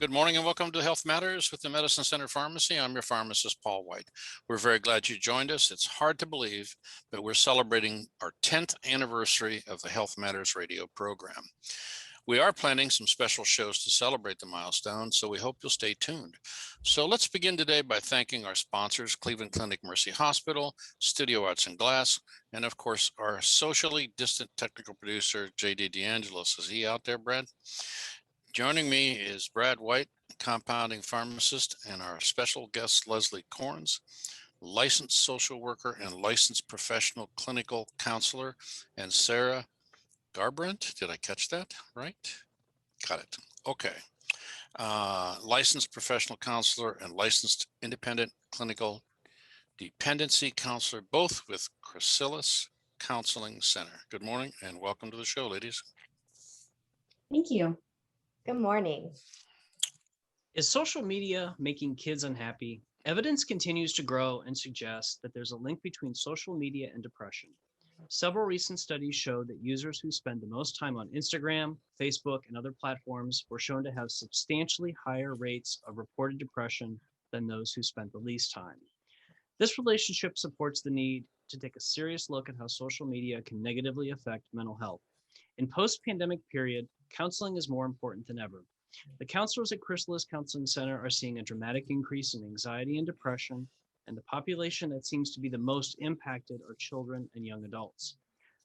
Good morning and welcome to Health Matters with the Medicine Center Pharmacy. I'm your pharmacist, Paul White. We're very glad you joined us. It's hard to believe, but we're celebrating our 10th anniversary of the Health Matters radio program. We are planning some special shows to celebrate the milestone, so we hope you'll stay tuned. So let's begin today by thanking our sponsors, Cleveland Clinic Mercy Hospital, Studio Arts and Glass, and of course, our socially distant technical producer, JD DeAngelis. Is he out there, Brad? Joining me is Brad White, compounding pharmacist, and our special guest, Leslie Corns, licensed social worker and licensed professional clinical counselor, and Sarah Garbrandt. Did I catch that right? Got it. Okay. Licensed professional counselor and licensed independent clinical dependency counselor, both with Chrysalis Counseling Center. Good morning and welcome to the show, ladies. Thank you. Good morning. Is social media making kids unhappy? Evidence continues to grow and suggest that there's a link between social media and depression. Several recent studies show that users who spend the most time on Instagram, Facebook, and other platforms were shown to have substantially higher rates of reported depression than those who spent the least time. This relationship supports the need to take a serious look at how social media can negatively affect mental health. In post-pandemic period, counseling is more important than ever. The counselors at Chrysalis Counseling Center are seeing a dramatic increase in anxiety and depression, and the population that seems to be the most impacted are children and young adults.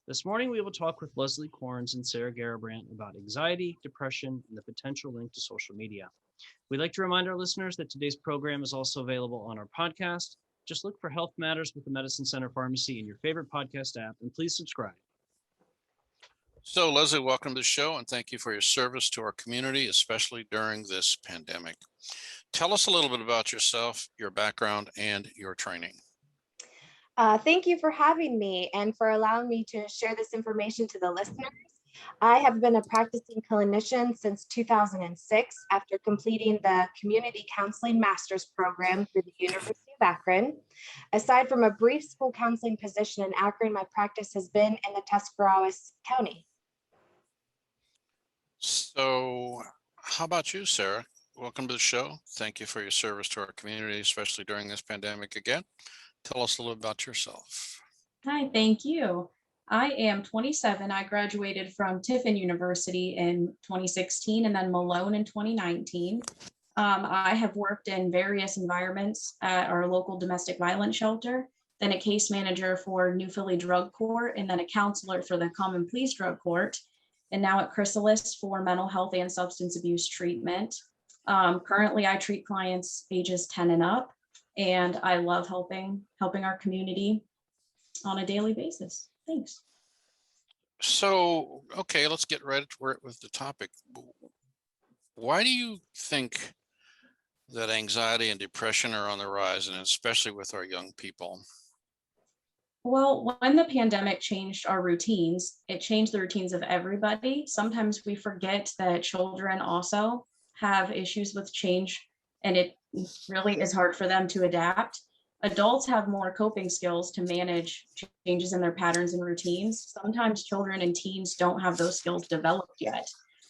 This morning, we will talk with Leslie Corns and Sarah Garbrandt about anxiety, depression, and the potential link to social media. We'd like to remind our listeners that today's program is also available on our podcast. Just look for Health Matters with the Medicine Center Pharmacy in your favorite podcast app, and please subscribe. So Leslie, welcome to the show and thank you for your service to our community, especially during this pandemic. Tell us a little bit about yourself, your background, and your training. Thank you for having me and for allowing me to share this information to the listeners. I have been a practicing clinician since 2006 after completing the Community Counseling Master's Program through the University of Akron. Aside from a brief school counseling position in Akron, my practice has been in the Tuscarawas County. So how about you, Sarah? Welcome to the show. Thank you for your service to our community, especially during this pandemic again. Tell us a little about yourself. Hi, thank you. I am 27. I graduated from Tiffin University in 2016 and then Malone in 2019. I have worked in various environments at our local domestic violence shelter, then a case manager for New Philly Drug Court, and then a counselor for the Common Pleas Drug Court, and now at Chrysalis for mental health and substance abuse treatment. Currently, I treat clients ages 10 and up, and I love helping our community on a daily basis. Thanks. So, okay, let's get right with the topic. Why do you think that anxiety and depression are on the rise, and especially with our young people? Well, when the pandemic changed our routines, it changed the routines of everybody. Sometimes we forget that children also have issues with change, and it really is hard for them to adapt. Adults have more coping skills to manage changes in their patterns and routines. Sometimes children and teens don't have those skills developed yet.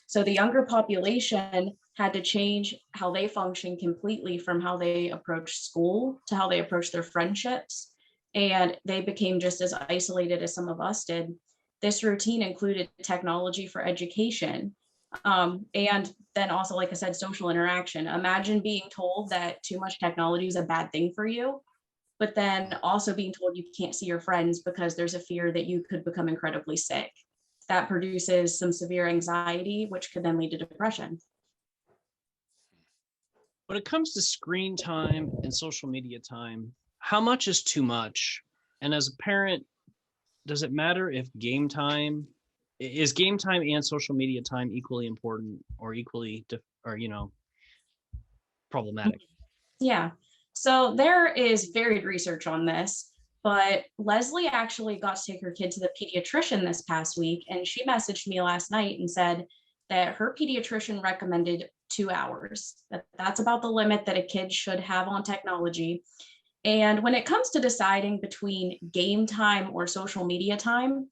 So the younger population had to change how they function completely, from how they approach school to how they approach their friendships. And they became just as isolated as some of us did. This routine included technology for education. And then also, like I said, social interaction. Imagine being told that too much technology is a bad thing for you, but then also being told you can't see your friends because there's a fear that you could become incredibly sick. That produces some severe anxiety, which could then lead to depression. When it comes to screen time and social media time, how much is too much? And as a parent, does it matter if game time and social media time equally important or equally problematic? Yeah, so there is varied research on this, but Leslie actually got to take her kid to the pediatrician this past week, and she messaged me last night and said that her pediatrician recommended 2 hours. That's about the limit that a kid should have on technology. And when it comes to deciding between game time or social media time,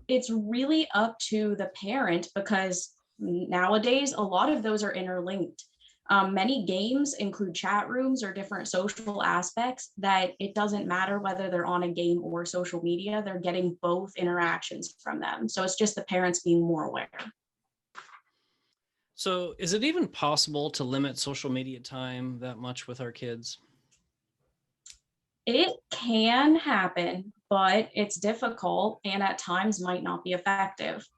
it's really up to the parent, because nowadays a lot of those are interlinked. Many games include chat rooms or different social aspects that it doesn't matter whether they're on a game or social media, they're getting both interactions from them. So it's just the parents being more aware. So, is it even possible to limit social media time that much with our kids? It can happen, but it's difficult and at times might not be effective.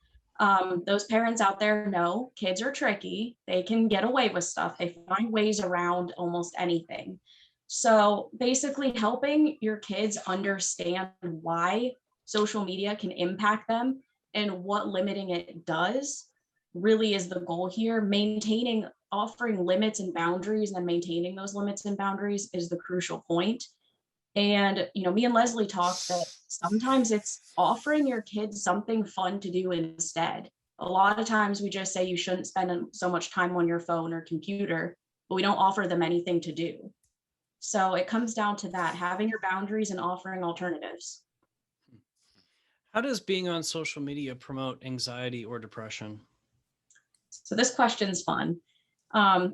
Those parents out there know kids are tricky. They can get away with stuff. They find ways around almost anything. So basically, helping your kids understand why social media can impact them and what limiting it does really is the goal here. Offering limits and boundaries and maintaining those limits and boundaries is the crucial point. And, me and Leslie talked that sometimes it's offering your kids something fun to do instead. A lot of times we just say you shouldn't spend so much time on your phone or computer, but we don't offer them anything to do. So it comes down to that, having your boundaries and offering alternatives. How does being on social media promote anxiety or depression? So this question's fun.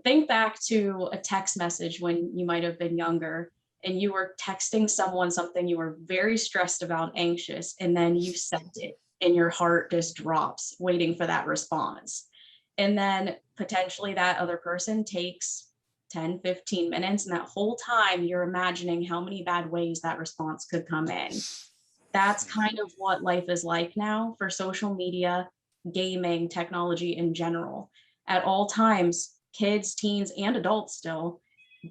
Think back to a text message when you might have been younger and you were texting someone something you were very stressed about, anxious, and then you sent it and your heart just drops waiting for that response. And then potentially that other person takes 10, 15 minutes, and that whole time you're imagining how many bad ways that response could come in. That's kind of what life is like now for social media, gaming, technology in general. At all times, kids, teens, and adults still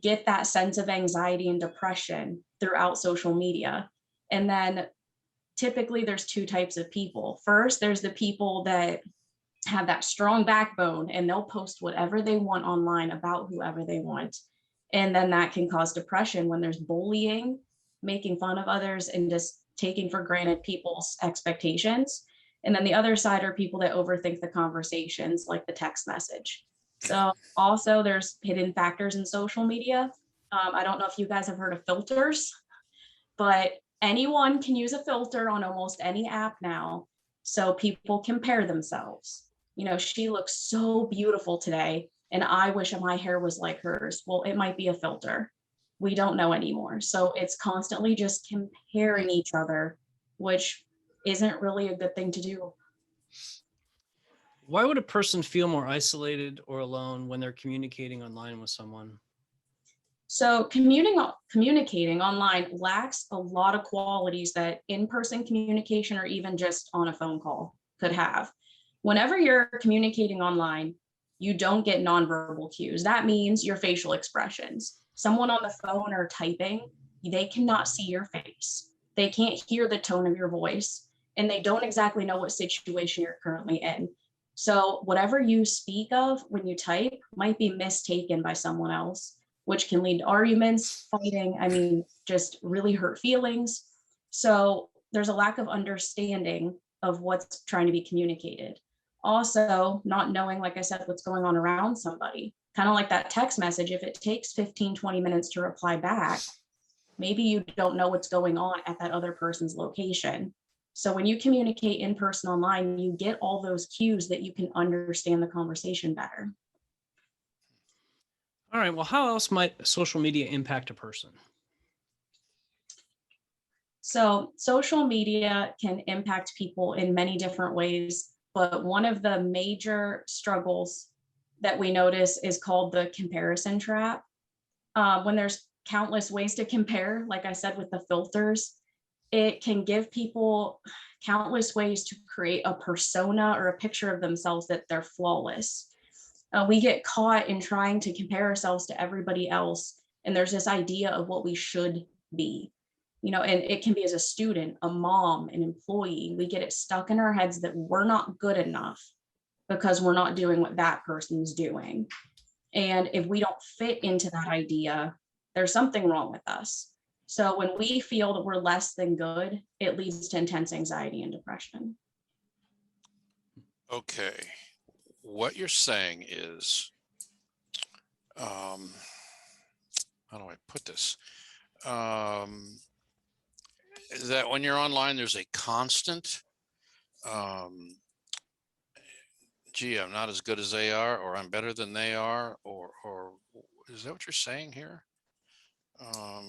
get that sense of anxiety and depression throughout social media. And then typically there's two types of people. First, there's the people that have that strong backbone and they'll post whatever they want online about whoever they want. And then that can cause depression when there's bullying, making fun of others, and just taking for granted people's expectations. And then the other side are people that overthink the conversations, like the text message. So also there's hidden factors in social media. I don't know if you guys have heard of filters, but anyone can use a filter on almost any app now. So people compare themselves. She looks so beautiful today, and I wish my hair was like hers. Well, it might be a filter. We don't know anymore. So it's constantly just comparing each other, which isn't really a good thing to do. Why would a person feel more isolated or alone when they're communicating online with someone? So communicating online lacks a lot of qualities that in-person communication or even just on a phone call could have. Whenever you're communicating online, you don't get nonverbal cues. That means your facial expressions. Someone on the phone or typing, they cannot see your face. They can't hear the tone of your voice, and they don't exactly know what situation you're currently in. So whatever you speak of when you type might be mistaken by someone else, which can lead to arguments, fighting, just really hurt feelings. So there's a lack of understanding of what's trying to be communicated. Also, not knowing, like I said, what's going on around somebody. Kind of like that text message, if it takes 15, 20 minutes to reply back, maybe you don't know what's going on at that other person's location. So when you communicate in person online, you get all those cues that you can understand the conversation better. All right. Well, how else might social media impact a person? So social media can impact people in many different ways, but one of the major struggles that we notice is called the comparison trap. When there's countless ways to compare, like I said, with the filters, it can give people countless ways to create a persona or a picture of themselves that they're flawless. We get caught in trying to compare ourselves to everybody else, and there's this idea of what we should be. And it can be as a student, a mom, an employee. We get it stuck in our heads that we're not good enough because we're not doing what that person's doing. And if we don't fit into that idea, there's something wrong with us. So when we feel that we're less than good, it leads to intense anxiety and depression. Okay. What you're saying is, how do I put this? That when you're online, there's a constant gee, I'm not as good as they are, or I'm better than they are, or is that what you're saying here?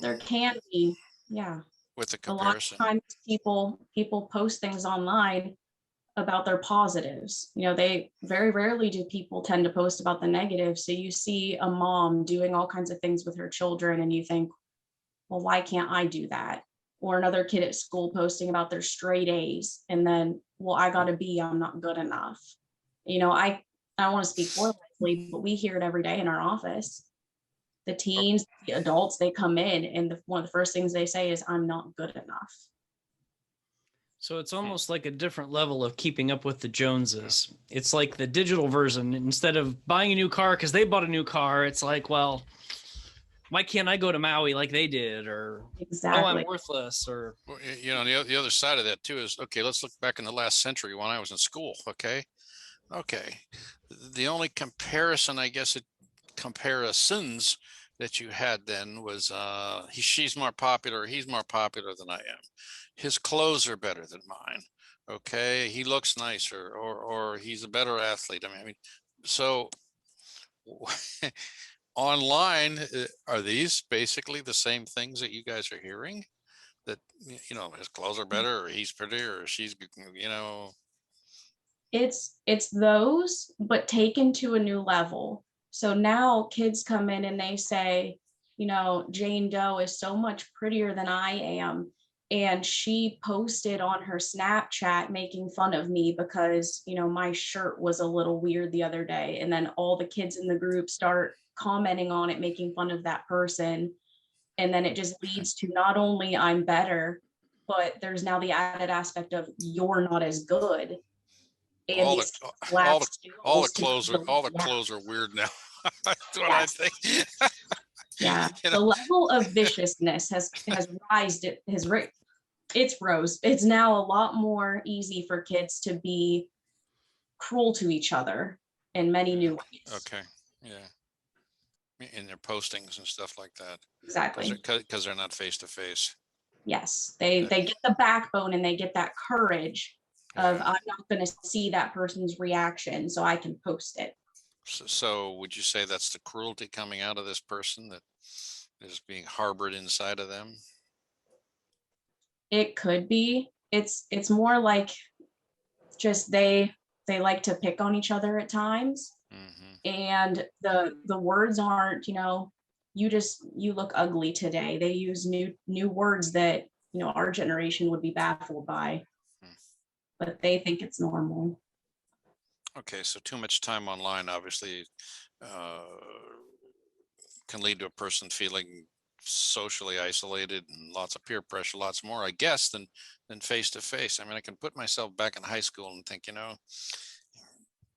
There can be, yeah. With the A lot comparison. of times people post things online about their positives. You know, they very rarely do people tend to post about the negatives. So you see a mom doing all kinds of things with her children and you think, well, why can't I do that? Or another kid at school posting about their straight A's and then, well, I got a B, I'm not good enough. You know, I don't want to speak for Leslie, but we hear it every day in our office. The teens, the adults, they come in and one of the first things they say is, I'm not good enough. So it's almost like a different level of keeping up with the Joneses. It's like the digital version. Instead of buying a new car because they bought a new car, it's like, well, why can't I go to Maui like they did? Or, Exactly. oh, I'm worthless. Or, Well, you know, the other side of that too is, okay, let's look back in the last century when I was in school. Okay. The only comparison, I guess, comparisons that you had then was she's more popular, he's more popular than I am. His clothes are better than mine. Okay, he looks nicer, or he's a better athlete. I mean, so online, are these basically the same things that you guys are hearing? That, you know, his clothes are better, or he's prettier, or she's, you know. It's those, but taken to a new level. So now kids come in and they say, you know, Jane Doe is so much prettier than I am. And she posted on her Snapchat making fun of me because, you know, my shirt was a little weird the other day. And then all the kids in the group start commenting on it, making fun of that person. And then it just leads to not only I'm better, but there's now the added aspect of you're not as good. And all the these kids all the lack all the skills to clothes are build, yeah, weird now. That's what I yes, think. yeah. You know, The level of viciousness has rised. It's rose. It's now a lot more easy for kids to be cruel to each other in many new ways. okay, yeah, in their postings and stuff like that, Exactly. because they're not face to face. Yes, they get the backbone and they get that courage of Yeah. I'm not going to see that person's reaction, so I can post it. So would you say that's the cruelty coming out of this person that is being harbored inside of them? It could be. It's more like just they like to pick on each other at times, Hmm. and the words aren't, you know, you look ugly today. They use new words that, you know, our generation would be baffled by, but they think it's normal. Okay, so too much time online obviously uh, can lead to a person feeling socially isolated and lots of peer pressure, lots more, I guess, than face to face. I mean, I can put myself back in high school and think, you know,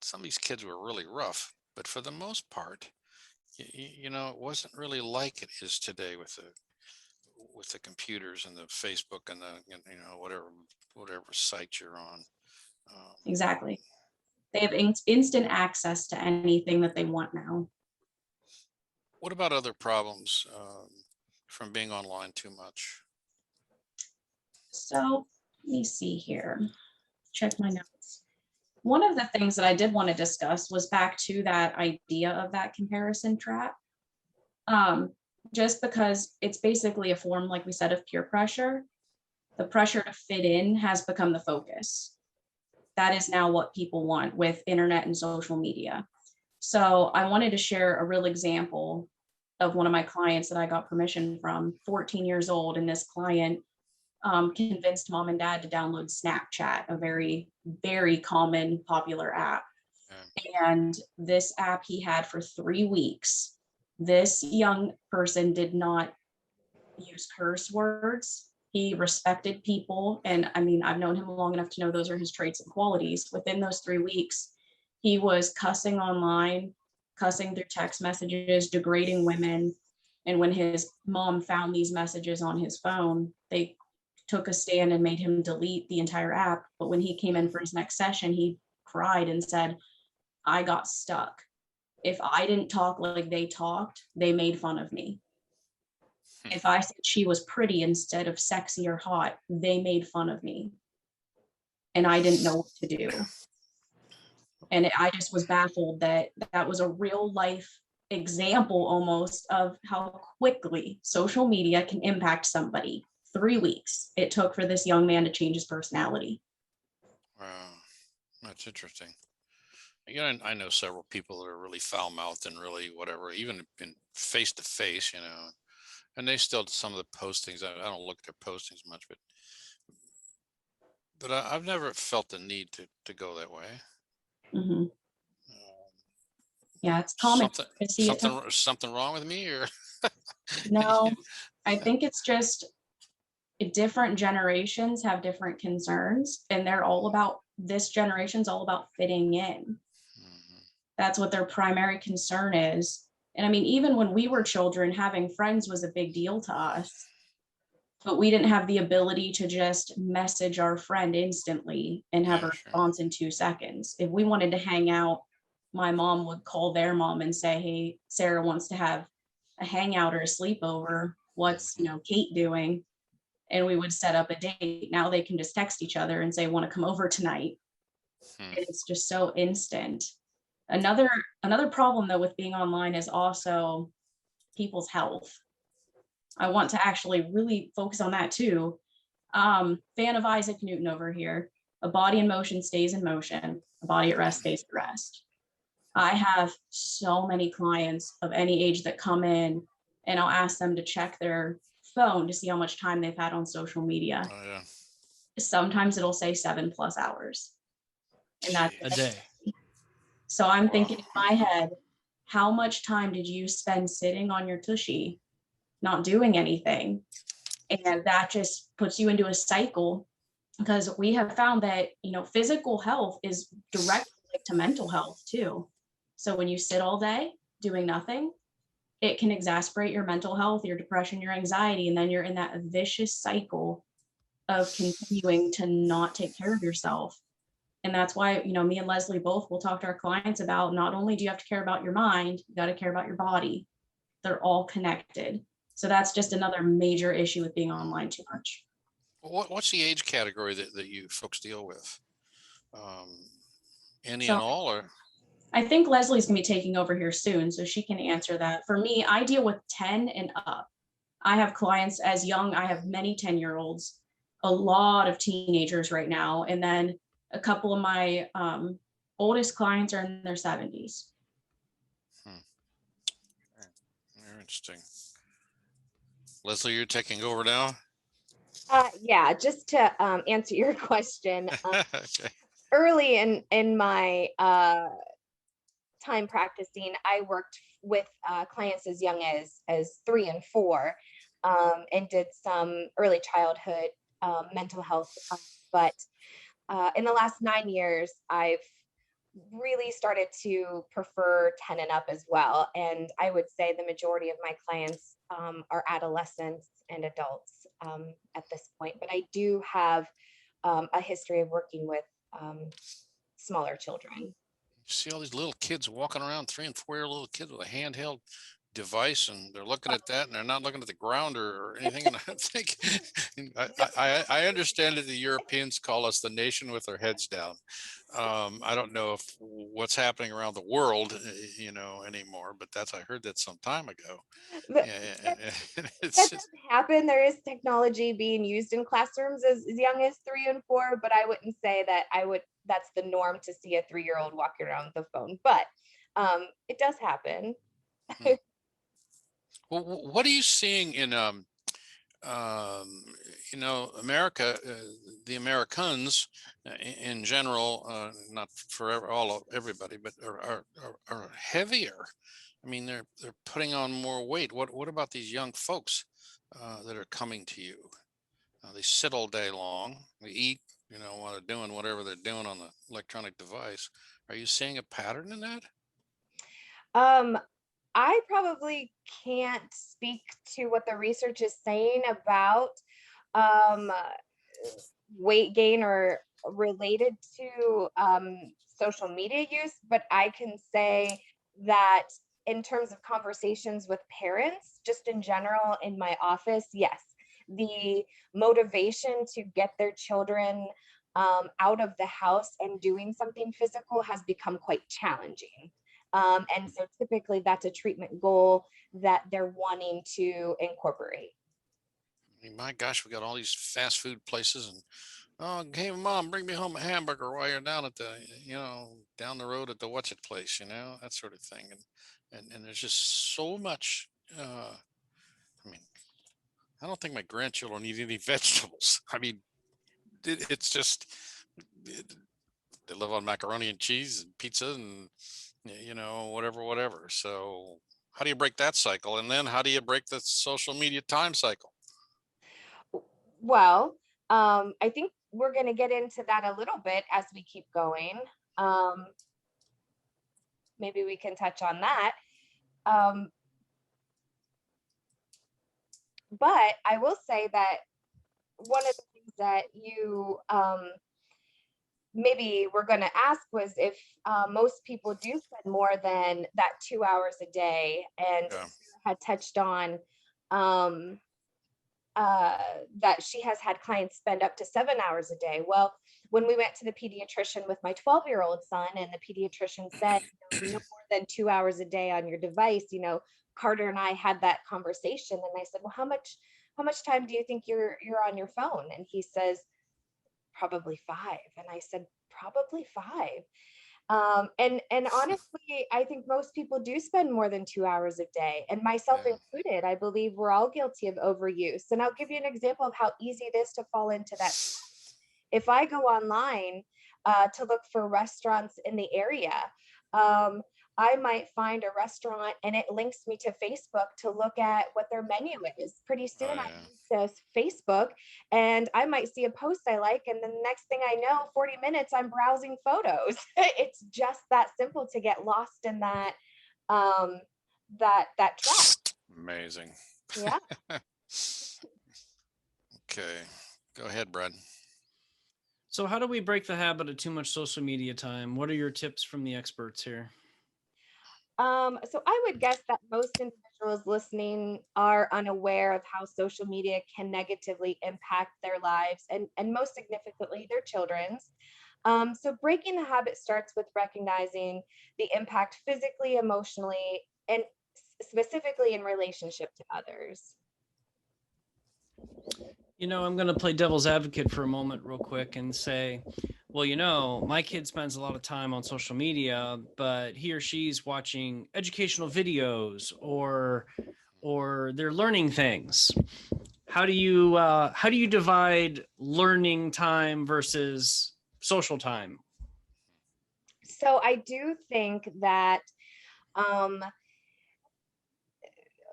some of these kids were really rough, but for the most part, you know, it wasn't really like it is today with the computers and the Facebook and the, you know, whatever site you're on. Um, Exactly. They have instant access to anything that they want now. what about other problems from being online too much? So let me see here. Check my notes. One of the things that I did want to discuss was back to that idea of that comparison trap. Um, just because it's basically a form, like we said, of peer pressure. The pressure to fit in has become the focus. That is now what people want with internet and social media. So I wanted to share a real example of one of my clients that I got permission from, 14 years old. And this client convinced mom and dad to download Snapchat, a very, very common, popular app. Yeah. And this app he had for 3 weeks. This young person did not use curse words. He respected people. And I mean, I've known him long enough to know those are his traits and qualities. Within those 3 weeks, he was cussing online, cussing through text messages, degrading women. And when his mom found these messages on his phone, they took a stand and made him delete the entire app. But when he came in for his next session, he cried and said, I got stuck. If I didn't talk like they talked, they made fun of me. If I said she was pretty instead of sexy or hot, they made fun of me. And I didn't know what to do. And I just was baffled that that was a real life example almost of how quickly social media can impact somebody. 3 weeks it took for this young man to change his personality. Wow, that's interesting. Again, I know several people that are really foul mouthed and really whatever, even in face to face, and they still some of the postings. I don't look at their postings much, but I've never felt the need to go that way. Mhm. Um, Yeah, it's common something to see it. something wrong with me, or No, I think it's just different generations have different concerns, and they're all about, this generation's all about fitting in. Mhm. That's what their primary concern is. And I mean, even when we were children, having friends was a big deal to us, but we didn't have the ability to just message our friend instantly and have a Yeah, sure. response in 2 seconds. If we wanted to hang out, my mom would call their mom and say, hey, Sarah wants to have a hangout or a sleepover. What's, Mhm. Kate doing? And we would set up a date. Now they can just text each other and say, want to come over tonight. Hmm. And it's just so instant. Another problem though with being online is also people's health. I want to actually really focus on that too. Fan of Isaac Newton over here. A body in motion stays in motion. A body at rest stays at rest. I have so many clients of any age that come in, and I'll ask them to check their phone to see how much time they've had on social media. Oh yeah. Sometimes it'll say 7+ hours. And that's A Jeez. day. so I'm Wow. thinking in my head, how much time did you spend sitting on your tushy, not doing anything? And that just puts you into a cycle, because we have found that, physical health is directly linked to mental health too. So when you sit all day doing nothing, it can exacerbate your mental health, your depression, your anxiety, and then you're in that vicious cycle of continuing to not take care of yourself. And that's why, me and Leslie both will talk to our clients about, not only do you have to care about your mind, you got to care about your body. They're all connected. So that's just another major issue with being online too much. What's the age category that you folks deal with? Um, any So and all, or I think Leslie's gonna be taking over here soon, so she can answer that. For me, I deal with 10 and up. I have clients as young, I have many 10-year-olds, a lot of teenagers right now, and then a couple of my oldest clients are in their 70s. hmm, very interesting. Leslie, you're taking over now. Yeah, just to answer your question, Okay. early in my time practicing, I worked with clients as young as 3 and 4, and did some early childhood mental health. But in the last 9 years, I've really started to prefer 10 and up as well. And I would say the majority of my clients are adolescents and adults at this point. But I do have a history of working with smaller children. You see all these little kids walking around, 3 and 4 year little kids with a handheld device, and they're looking at that, and they're not looking at the ground or anything. And I think I understand that the Europeans call us the nation with our heads down. I don't know if what's happening around the world, anymore, but I heard that some time ago. But Yeah, that, it's that just, does happen. There is technology being used in classrooms as young as 3 and 4, but I wouldn't say that that's the norm to see a 3-year-old walking around with a phone. But it does happen. hmm. Well, what are you seeing in America, the Americans in general, not for everybody, but are heavier. I mean, they're putting on more weight. What about these young folks that are coming to you? They sit all day long. They eat, while they're doing whatever they're doing on the electronic device. Are you seeing a pattern in that? Um, I probably can't speak to what the research is saying about um, weight gain or related to social media use, but I can say that in terms of conversations with parents, just in general in my office, yes, the motivation to get their children out of the house and doing something physical has become quite challenging. And so typically that's a treatment goal that they're wanting to incorporate. I mean, my gosh, we got all these fast food places, and oh, hey, mom, bring me home a hamburger while you're down at the, down the road at the what's it place, that sort of thing. And there's just so much. I mean, I don't think my grandchildren eat any vegetables. I mean, it's just they live on macaroni and cheese and pizza and whatever. So how do you break that cycle? And then how do you break the social media time cycle? Well, I think we're going to get into that a little bit as we keep going. Maybe we can touch on that. But I will say that one of the things that you maybe we're going to ask was if most people do spend more than that 2 hours a day, and Yeah. had touched on that she has had clients spend up to 7 hours a day. Well, when we went to the pediatrician with my 12-year-old son, and the pediatrician said, no more than 2 hours a day on your device, Carter and I had that conversation, and I said, well, how much time do you think you're on your phone? And he says, probably 5. And I said, probably 5. And honestly, I think most people do spend more than 2 hours a day, and myself Yeah. included. I believe we're all guilty of overuse. And I'll give you an example of how easy it is to fall into that. If I go online to look for restaurants in the area, I might find a restaurant and it links me to Facebook to look at what their menu is. Pretty soon Oh, I yeah. use Facebook, and I might see a post I like, and then the next thing I know, 40 minutes I'm browsing photos. It's just that simple to get lost in that that trap. Amazing. Yeah. Okay. Go ahead, Brad. So how do we break the habit of too much social media time? What are your tips from the experts here? So I would guess that most individuals listening are unaware of how social media can negatively impact their lives, and most significantly their children's. So breaking the habit starts with recognizing the impact physically, emotionally, and specifically in relationship to others. I'm going to play devil's advocate for a moment real quick and say, well, my kid spends a lot of time on social media, but he or she's watching educational videos or they're learning things. How do you divide learning time versus social time? So I do think that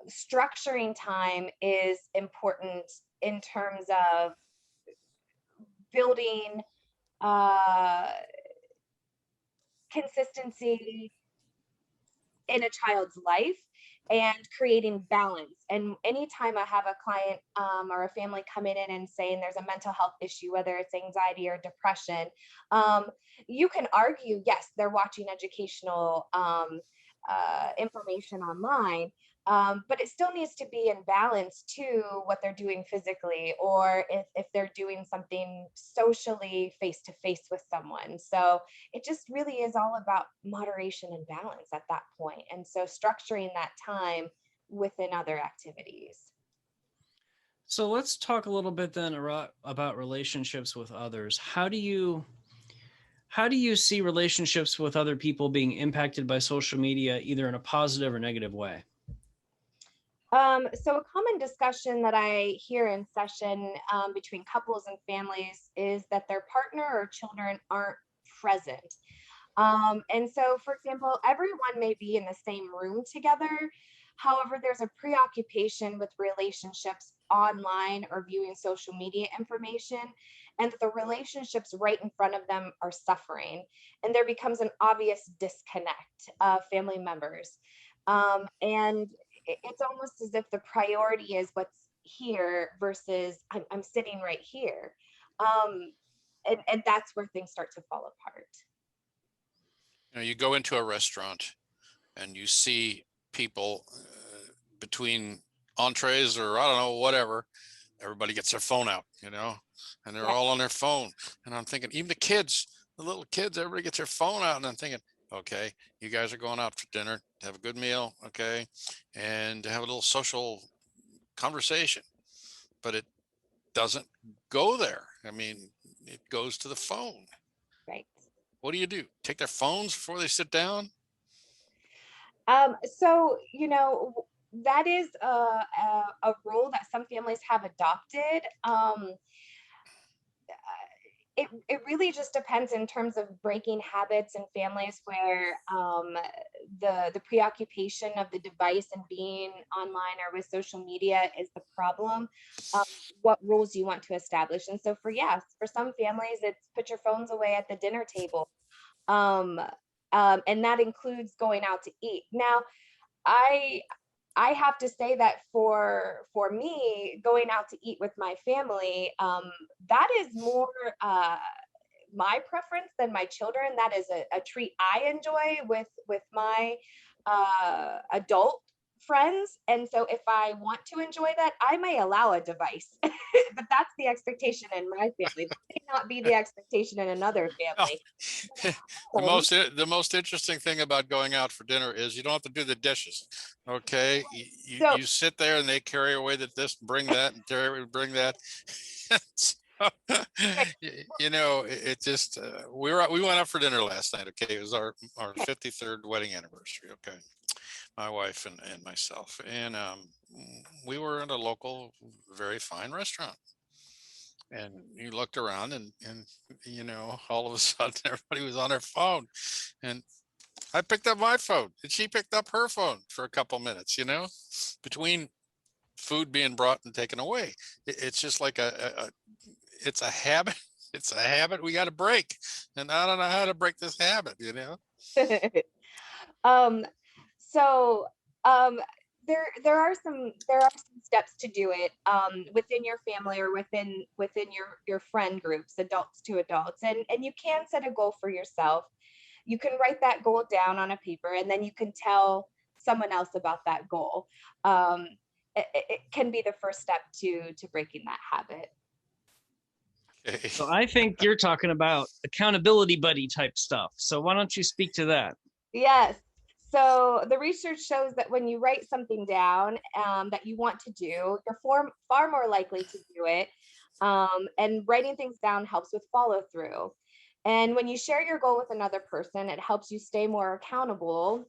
structuring time is important in terms of building consistency in a child's life and creating balance. And anytime I have a client or a family coming in and saying there's a mental health issue, whether it's anxiety or depression, you can argue, yes, they're watching educational information online, but it still needs to be in balance to what they're doing physically, or if they're doing something socially face to face with someone. So it just really is all about moderation and balance at that point. And so structuring that time within other activities. So let's talk a little bit then about relationships with others. How do you see relationships with other people being impacted by social media, either in a positive or negative way? So a common discussion that I hear in session between couples and families is that their partner or children aren't present. And so, for example, everyone may be in the same room together. However, there's a preoccupation with relationships online or viewing social media information, and the relationships right in front of them are suffering. And there becomes an obvious disconnect of family members. And it's almost as if the priority is what's here versus I'm sitting right here. And that's where things start to fall apart. You go into a restaurant and you see people between entrees or I don't know, whatever, everybody gets their phone out, and they're Yeah. all on their phone. And I'm thinking, even the kids, the little kids, everybody gets their phone out. And I'm thinking, okay, you guys are going out for dinner to have a good meal, okay, and to have a little social conversation. But it doesn't go there. I mean, it goes to the phone. Right. What do you do? Take their phones before they sit down? So, that is a rule that some families have adopted. It really just depends in terms of breaking habits in families where the preoccupation of the device and being online or with social media is the problem. What rules you want to establish. And so for some families, it's put your phones away at the dinner table. Um, and that includes going out to eat. Now, I I have to say that for me, going out to eat with my family, that is more my preference than my children. That is a treat I enjoy with my adult friends. And so if I want to enjoy that, I may allow a device, but that's the expectation in my family. That may not be the expectation in another Oh, family. the Home, most interesting thing about going out for dinner is you don't have to do the dishes. Okay, so you sit there and they carry away this, bring that, and bring that. So, it just we went out for dinner last night. Okay, it was our 53rd wedding anniversary. Okay, my wife and myself, and we were in a local very fine restaurant. And you looked around and all of a sudden everybody was on their phone, and I picked up my phone and she picked up her phone for a couple minutes, between food being brought and taken away. It's just like it's a habit. It's a habit we got to break. And I don't know how to break this habit. um so um there are some steps to do it within your family or within your friend groups, adults to adults, and you can set a goal for yourself. You can write that goal down on a paper, and then you can tell someone else about that goal. It can be the first step to breaking that habit. Okay. So I think you're talking about accountability buddy type stuff. So why don't you speak to that? Yes. So the research shows that when you write something down that you want to do, you're far more likely to do it. And writing things down helps with follow through. And when you share your goal with another person, it helps you stay more accountable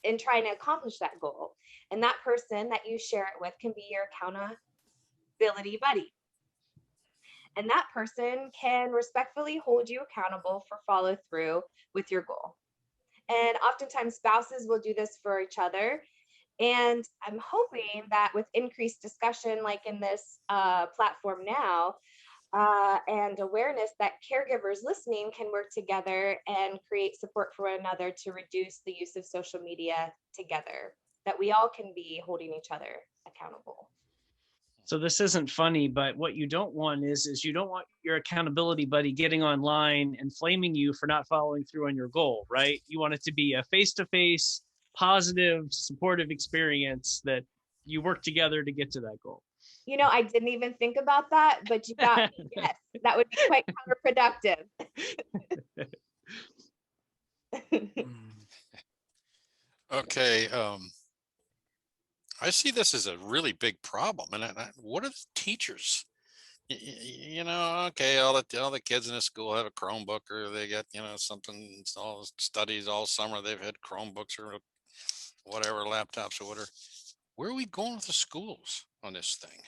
in trying to accomplish that goal. And that person that you share it with can be your accountability buddy. And that person can respectfully hold you accountable for follow through with your goal. And oftentimes spouses will do this for each other. And I'm hoping that with increased discussion, like in this platform now, and awareness, that caregivers listening can work together and create support for one another to reduce the use of social media together, that we all can be holding each other accountable. So this isn't funny, but what you don't want is you don't want your accountability buddy getting online and flaming you for not following through on your goal, right? You want it to be a face-to-face, positive, supportive experience that you work together to get to that goal. I didn't even think about that, but you got me. Yes, that would be quite counterproductive. Okay. I see this as a really big problem. And what are the teachers? Okay, all the kids in the school have a Chromebook, or they get, something, all studies all summer. They've had Chromebooks or whatever, laptops or whatever. Where are we going with the schools on this thing?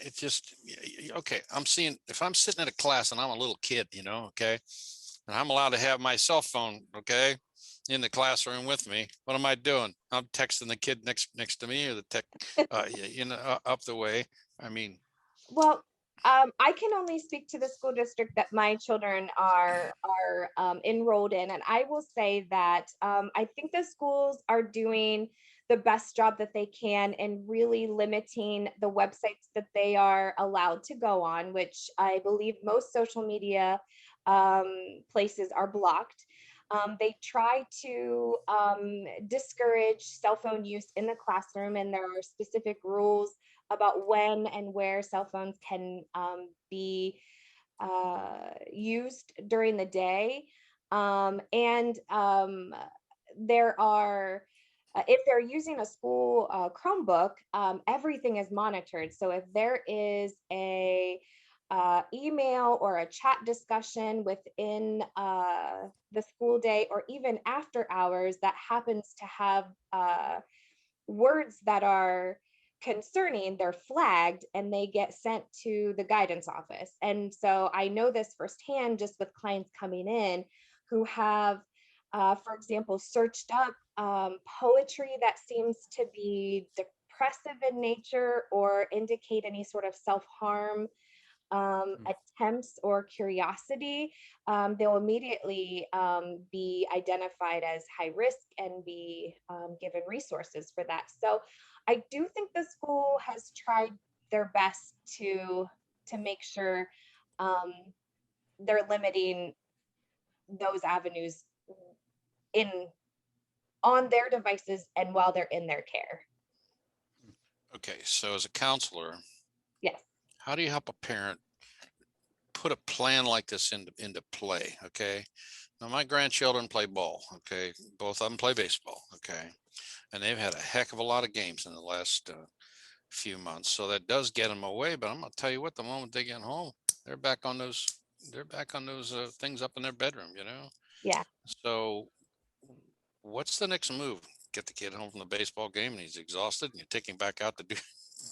It just, okay, if I'm sitting in a class and I'm a little kid, okay, and I'm allowed to have my cell phone, okay, in the classroom with me, what am I doing? I'm texting the kid next to me, or the tech, up the way. I mean, Well, I can only speak to the school district that my children are enrolled in, and I will say that I think the schools are doing the best job that they can in really limiting the websites that they are allowed to go on, which I believe most social media places are blocked. They try to discourage cell phone use in the classroom, and there are specific rules about when and where cell phones can be used during the day. And there are, if they're using a school Chromebook, everything is monitored. So if there is a email or a chat discussion within the school day or even after hours that happens to have words that are concerning, they're flagged and they get sent to the guidance office. And so I know this firsthand just with clients coming in who have, for example, searched up poetry that seems to be depressive in nature or indicate any sort of self-harm attempts or curiosity. They'll immediately be identified as high risk and be given resources for that. So I do think the school has tried their best to make sure they're limiting those avenues in on their devices and while they're in their care. Okay, so as a counselor, Yes. how do you help a parent put a plan like this into play? Okay, now my grandchildren play ball. Okay, both of them play baseball. Okay, and they've had a heck of a lot of games in the last few months, so that does get them away. But I'm gonna tell you what, the moment they get home, they're back on those things up in their bedroom, you know. Yeah. So what's the next move? Get the kid home from the baseball game and he's exhausted, and you take him back out to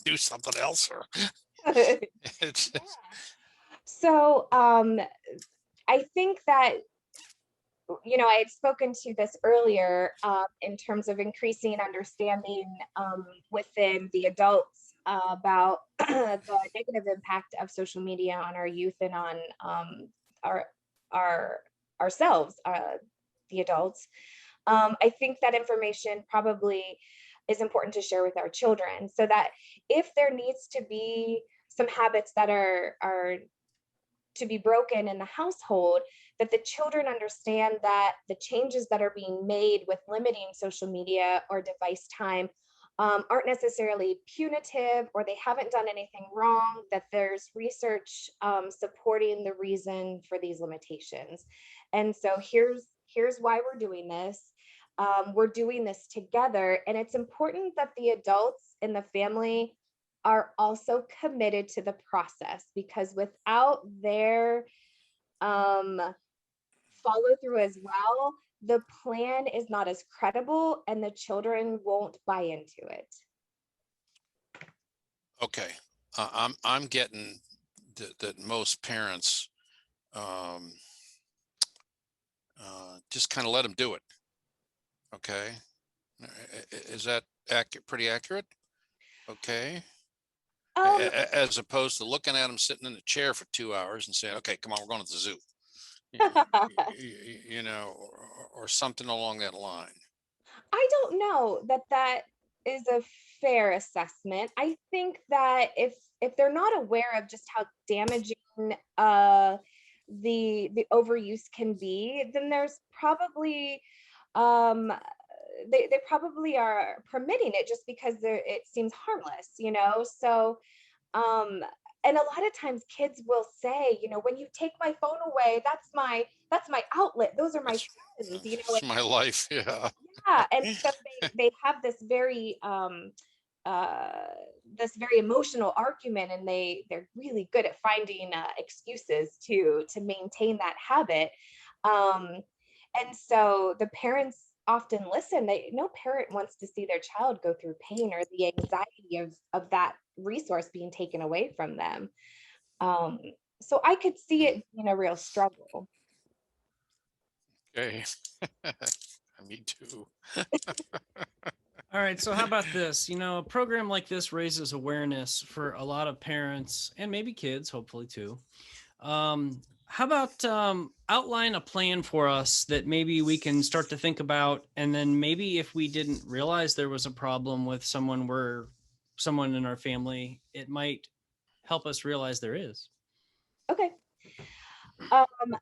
do something else, or it's So I think that, you know, I had spoken to this earlier in terms of increasing understanding within the adults about the negative impact of social media on our youth and on our our ourselves, the adults. I think that information probably is important to share with our children, so that if there needs to be some habits that are to be broken in the household, that the children understand that the changes that are being made with limiting social media or device time aren't necessarily punitive, or they haven't done anything wrong, that there's research supporting the reason for these limitations. And so here's why we're doing this. We're doing this together, and it's important that the adults in the family are also committed to the process, because without their follow through as well, the plan is not as credible and the children won't buy into it. okay. I'm getting that most parents just kind of let them do it. Okay, is that pretty accurate? Okay. Um, As opposed to looking at them sitting in a chair for 2 hours and saying, okay, come on, we're going to the zoo. You know, or something along that line. I don't know that that is a fair assessment. I think that if they're not aware of just how damaging the overuse can be, then there's probably um they probably are permitting it just because it seems harmless, you know. So um and a lot of times kids will say, you know, when you take my phone away, that's my outlet, those are my friends, you know. It's my life. Yeah. Yeah, and so they have uh this very emotional argument, and they're really good at finding excuses to maintain that habit. um and so the parents often listen. No parent wants to see their child go through pain or the anxiety of that resource being taken away from them. um so I could see it being a real struggle. Okay. Me too. All right, so how about this? You know, a program like this raises awareness for a lot of parents and maybe kids, hopefully too. How about outline a plan for us that maybe we can start to think about, and then maybe if we didn't realize there was a problem with someone in our family, it might help us realize there is. Okay.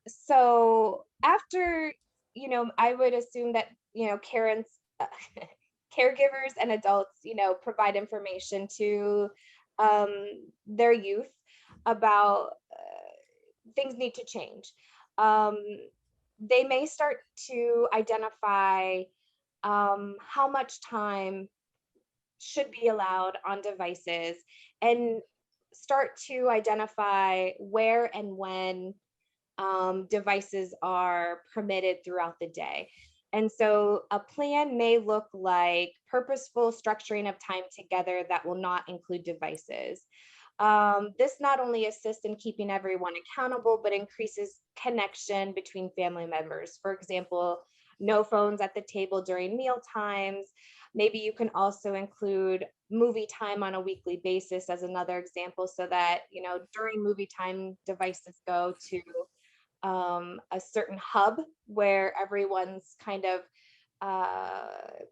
So after, you know, I would assume that, you know, caregivers and adults, you know, provide information to their youth about things need to change. They may start to identify how much time should be allowed on devices, and start to identify where and when devices are permitted throughout the day. And so a plan may look like purposeful structuring of time together that will not include devices. This not only assists in keeping everyone accountable, but increases connection between family members. For example, no phones at the table during meal times. Maybe you can also include movie time on a weekly basis as another example, so that, you know, during movie time, devices go to a certain hub where everyone's kind of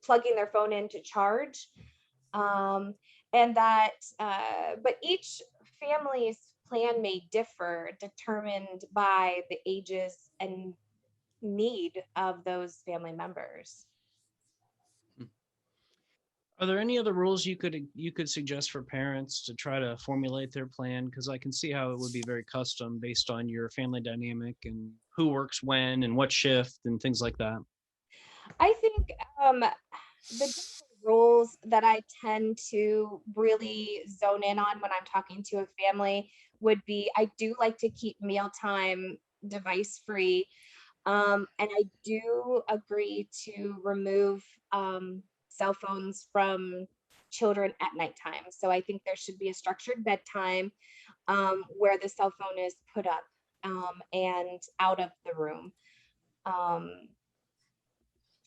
plugging their phone in to charge. And that, but each family's plan may differ, determined by the ages and need of those family members. Are there any other rules you could suggest for parents to try to formulate their plan? Because I can see how it would be very custom based on your family dynamic and who works when and what shift and things like that. I think the rules that I tend to really zone in on when I'm talking to a family would be, I do like to keep mealtime device free. And I do agree to remove cell phones from children at nighttime. So I think there should be a structured bedtime where the cell phone is put up and out of the room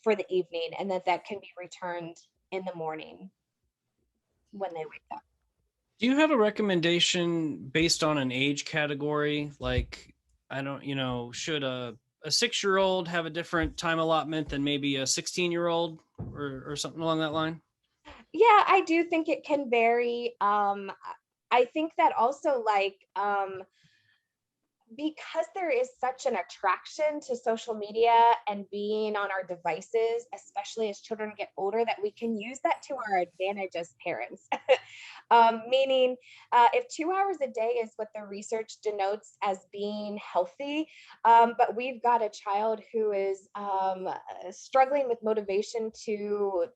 for the evening, and that can be returned in the morning when they wake up. Do you have a recommendation based on an age category? Like, I don't, should a 6-year-old have a different time allotment than maybe a 16-year-old or something along that line? Yeah, I do think it can vary. I think that also, like, because there is such an attraction to social media and being on our devices, especially as children get older, that we can use that to our advantage as parents. Meaning, if 2 hours a day is what the research denotes as being healthy, but we've got a child who is struggling with motivation to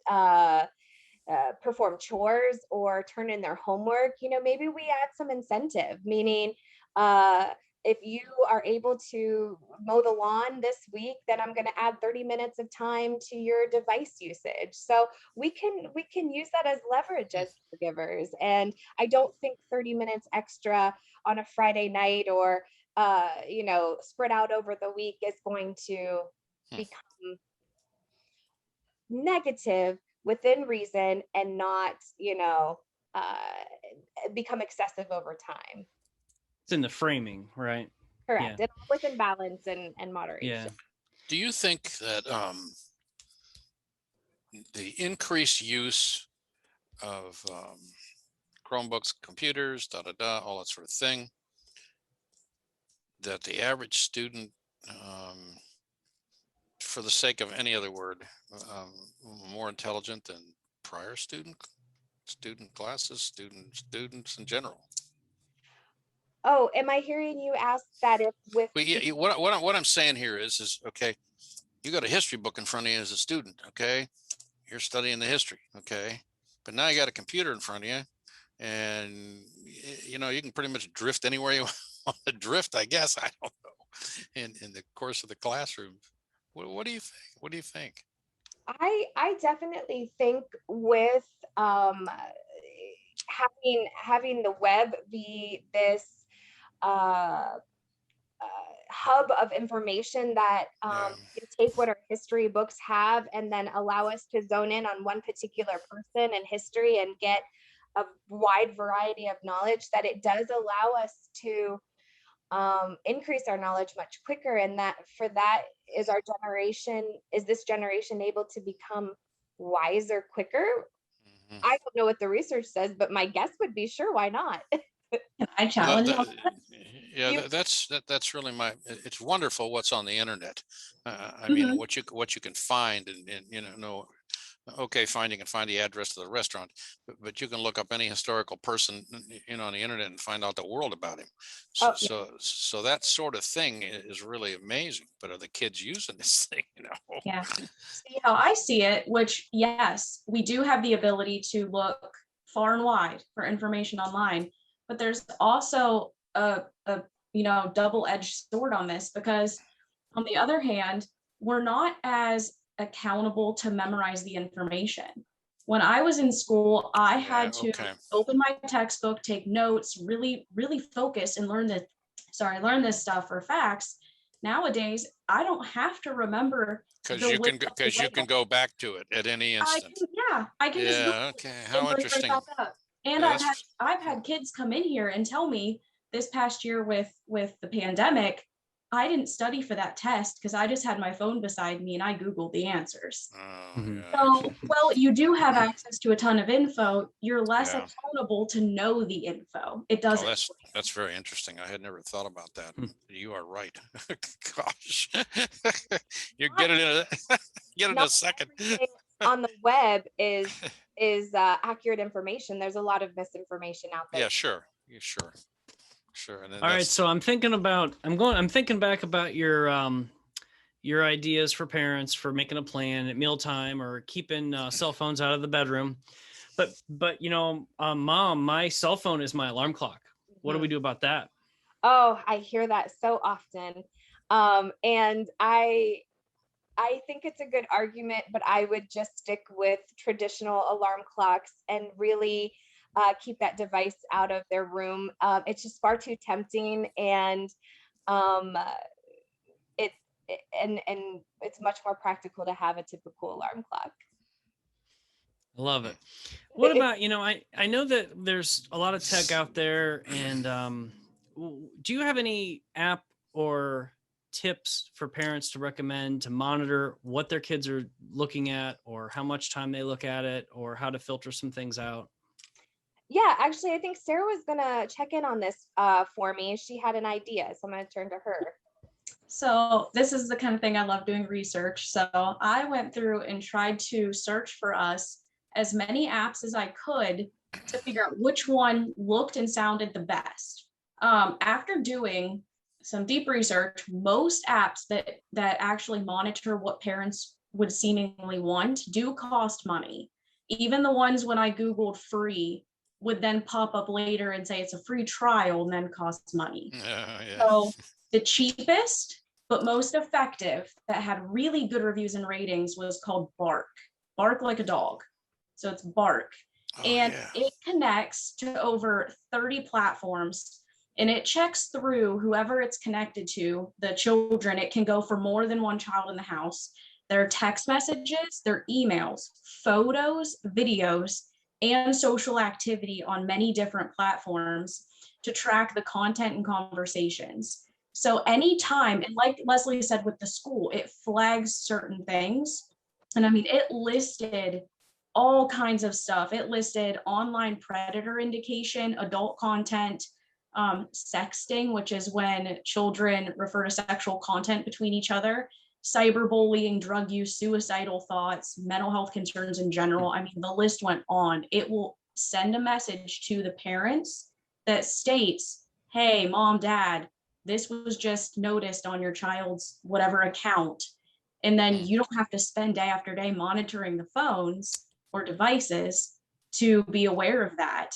perform chores or turn in their homework, maybe we add some incentive, meaning if you are able to mow the lawn this week, then I'm going to add 30 minutes of time to your device usage. So we can use that as leverage as caregivers. And I don't think 30 minutes extra on a Friday night or spread out over the week is going to become negative within reason, and not become excessive over time. It's in the framing, right? Correct. Yeah. And all within balance and moderation. Yeah. Do you think that the increased use of Chromebooks, computers, all that sort of thing, that the average student, for the sake of any other word, more intelligent than prior student classes, students in general? Oh, am I hearing you ask that if with Well, yeah, what I'm saying here is okay, you got a history book in front of you as a student, okay? You're studying the history, okay? But now you got a computer in front of you, and you can pretty much drift anywhere you want to drift, I guess. I don't know. In the course of the classroom. What do you think? What do you think? I definitely think with having the web be this uh, hub of information that can take what our history books have and then allow us to zone in on one particular person and history and get a wide variety of knowledge, that it does allow us to increase our knowledge much quicker. And that for that is this generation able to become wiser quicker? I don't know what the research says, but my guess would be sure, why not? Can I challenge all Yeah, that's really it's wonderful what's on the internet. I mean, what you can find and Okay, fine, you can find the address to the restaurant, but you can look up any historical person, on the internet and find out the world about him. So, Oh, so that sort of thing is really amazing. But are the kids using this thing? Yeah. See how I see it, which yes, we do have the ability to look far and wide for information online, but there's also a double-edged sword on this, because on the other hand, we're not as accountable to memorize the information. When I was in school, I Yeah. had to Okay. open my textbook, take notes, really, really focus and learn this stuff for facts. Nowadays, I don't have to remember Because the you width can of the because you can whale. go back to it at any I instant. can, yeah, I can just Google Yeah. it Okay. and How bring right interesting. back up. And Yeah, I've had kids come in here and tell me this past year with the pandemic, I didn't study for that test because I just had my phone beside me and I Googled the answers. Oh, Mhm. yeah. So, well, you do have access to a ton of info. You're less Yeah. accountable to know the info. It Oh, doesn't. that's very interesting. I had never thought about that. Hmm. You are right. Gosh, you not, get it get it in a not second. everything on the web is accurate information. There's a lot of misinformation out there. Yeah, sure. Yeah, sure. And then All right, that's so I'm thinking back about your ideas for parents for making a plan at mealtime or keeping cell phones out of the bedroom. But Mom, my cell phone is my alarm clock. What do we Mhm. do about that? Oh, I hear that so often. And I think it's a good argument, but I would just stick with traditional alarm clocks and really keep that device out of their room. It's just far too tempting, and um, it and it's much more practical to have a typical alarm clock. I love it. What about, I know that there's a lot of tech out there, and do you have any app or tips for parents to recommend to monitor what their kids are looking at, or how much time they look at it, or how to filter some things out? Yeah, actually, I think Sarah was gonna check in on this for me. She had an idea, so I'm gonna turn to her. So this is the kind of thing I love doing research. So I went through and tried to search for us as many apps as I could to figure out which one looked and sounded the best. After doing some deep research, most apps that actually monitor what parents would seemingly want do cost money. Even the ones when I Googled free would then pop up later and say it's a free trial and then costs money. yeah. So the cheapest but most effective that had really good reviews and ratings was called Bark. Bark like a dog. So it's Bark. Oh, And yeah. it connects to over 30 platforms, and it checks through whoever it's connected to, the children. It can go for more than one child in the house. Their text messages, their emails, photos, videos, and social activity on many different platforms to track the content and conversations. So anytime, and like Leslie said with the school, it flags certain things. And I mean, it listed all kinds of stuff. It listed online predator indication, adult content, sexting, which is when children refer to sexual content between each other, cyberbullying, drug use, suicidal thoughts, mental health concerns in general. I mean, the list went on. It will send a message to the parents that states, hey, mom, dad, this was just noticed on your child's whatever account. And then you don't have to spend day after day monitoring the phones or devices to be aware of that.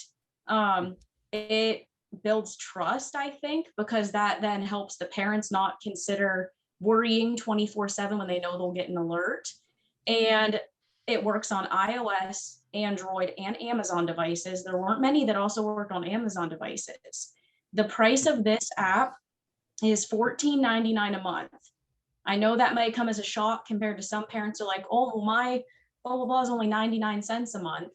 It builds trust, I think, because that then helps the parents not consider worrying 24/7 when they know they'll get an alert. And it works on iOS, Android, and Amazon devices. There weren't many that also worked on Amazon devices. The price of this app is $14.99 a month. I know that may come as a shock compared to some parents are like, oh, my blah, blah, blah is only 99 cents a month.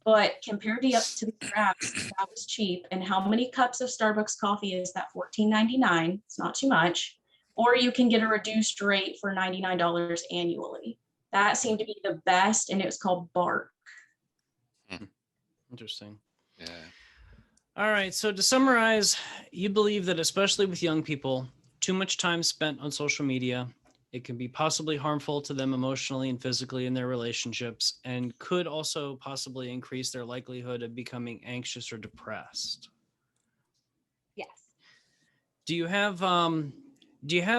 But compared to the apps, that was cheap. And how many cups of Starbucks coffee is that? $14.99. It's not too much. Or you can get a reduced rate for $99 annually. That seemed to be the best, and it was called Bark. Interesting. Yeah. All right. So to summarize, you believe that especially with young people, too much time spent on social media It can be possibly harmful to them emotionally and physically in their relationships, and could also possibly increase their likelihood of becoming anxious or depressed. Yes. Do you have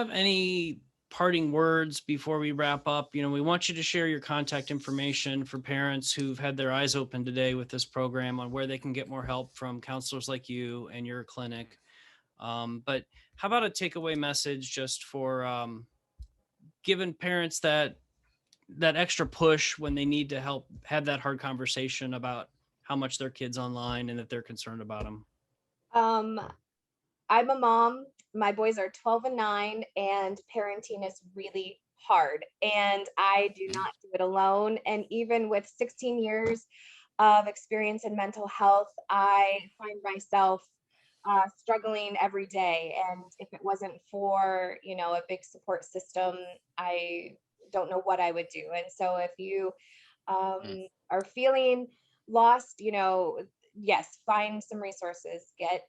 any parting words before we wrap up? You know, we want you to share your contact information for parents who've had their eyes open today with this program on where they can get more help from counselors like you and your clinic. But how about a takeaway message just for giving parents that extra push when they need to help have that hard conversation about how much their kid's online and that they're concerned about them? Um, I'm a mom. My boys are 12 and 9, and parenting is really hard. And I do not do it alone. And even with 16 years of experience in mental health, I find myself struggling every day. And if it wasn't for, a big support system, I don't know what I would do. And so if you are feeling lost, yes, find some resources, get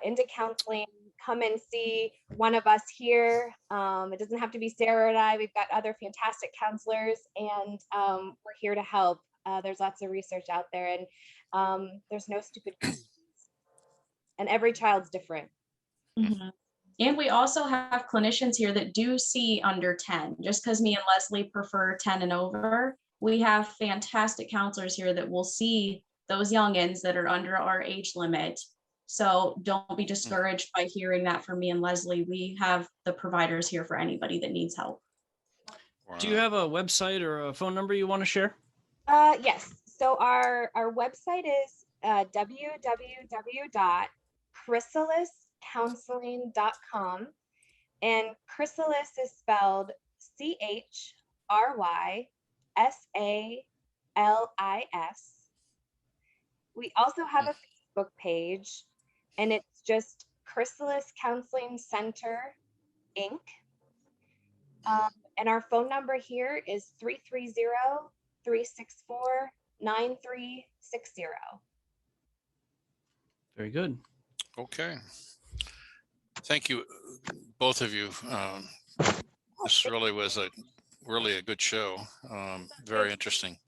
into counseling, come and see one of us here. It doesn't have to be Sarah and I. We've got other fantastic counselors, and we're here to help. There's lots of research out there, and there's no stupid questions. And every child's different. Mhm. And we also have clinicians here that do see under 10. Just because me and Leslie prefer 10 and over, we have fantastic counselors here that will see those youngins that are under our age limit. So don't be discouraged by hearing that from me and Leslie. We have the providers here for anybody that needs help. Wow. Do you have a website or a phone number you want to share? Yes. So our website is www.chrysaliscounseling.com, and chrysalis is spelled CHRYSALIS. We also have a Facebook page, and it's just Chrysalis Counseling Center, Inc. And our phone number here is 330-364-9360. Very good. Okay. Thank you, both of you. This really was a good show. Very interesting,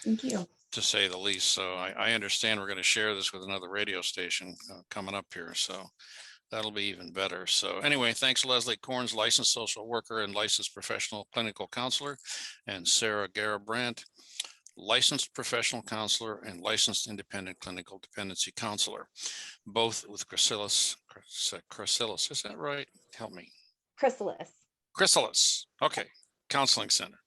Thank you. to say the least. So I understand we're going to share this with another radio station coming up here. So that'll be even better. So anyway, thanks, Leslie Corns, licensed social worker and licensed professional clinical counselor, and Sarah Garabrandt, licensed professional counselor and licensed independent clinical dependency counselor, both with Chrysalis. Is that right? Help me. Chrysalis. Okay. Counseling Center.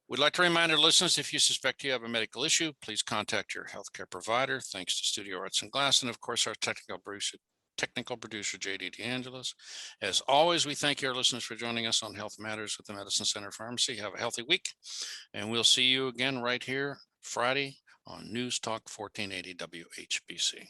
We'd like to remind our listeners, if you suspect you have a medical issue, please contact your healthcare provider. Thanks to Studio Arts and Glass, and of course, our technical producer, JD DeAngelis. As always, we thank our listeners for joining us on Health Matters with the Medicine Center Pharmacy. Have a healthy week, and we'll see you again right here Friday on News Talk 1480 WHBC.